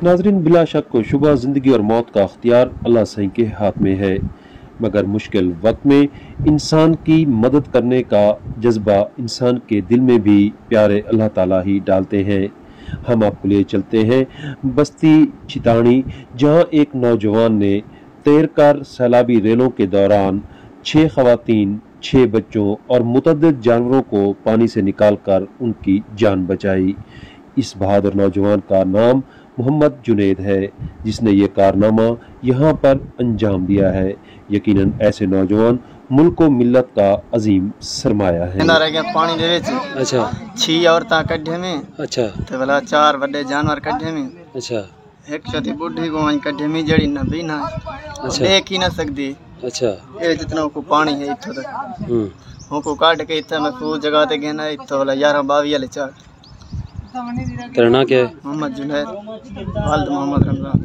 नाज़रीन, बिला शक व शुबा ज़िंदगी और मौत का अख्तियार अल्लाह सही के हाथ में है, मगर मुश्किल वक्त में इंसान की मदद करने का जज्बा इंसान के दिल में भी प्यारे अल्लाह ताला ही डालते हैं। हम आपको लिए चलते हैं बस्ती चितानी, जहां एक नौजवान ने तैरकर सैलाबी रेलों के दौरान 6 खवातीन, 6 बच्चों और मुतअद्दिद जानवरों को पानी से निकालकर उनकी जान बचाई। इस बहादुर नौजवान का नाम मोहम्मद जुनैद है, जिसने ये कारनामा यहाँ पर अंजाम दिया है। यकीनन ऐसे नौजवान मुल्क व मिल्लत का अजीम सरमाया है। पानी दे विच अच्छा 6 औरतां कढे में, अच्छा ते भला 4 बड़े जानवर कढे में, अच्छा एक छोटी बुढ़ी को वहीं कढे में जड़ी न भी ना अच्छा देख ही ना सकदी। अच्छा ये जितना को पानी है इत्थों तक को काट के इतना महफूज जगह ते गया ना, इत्थों वाला 11-22 वाले 4। तेरा नाम क्या है? मोहम्मद जुनैद, वालिद मोहम्मद रमजान।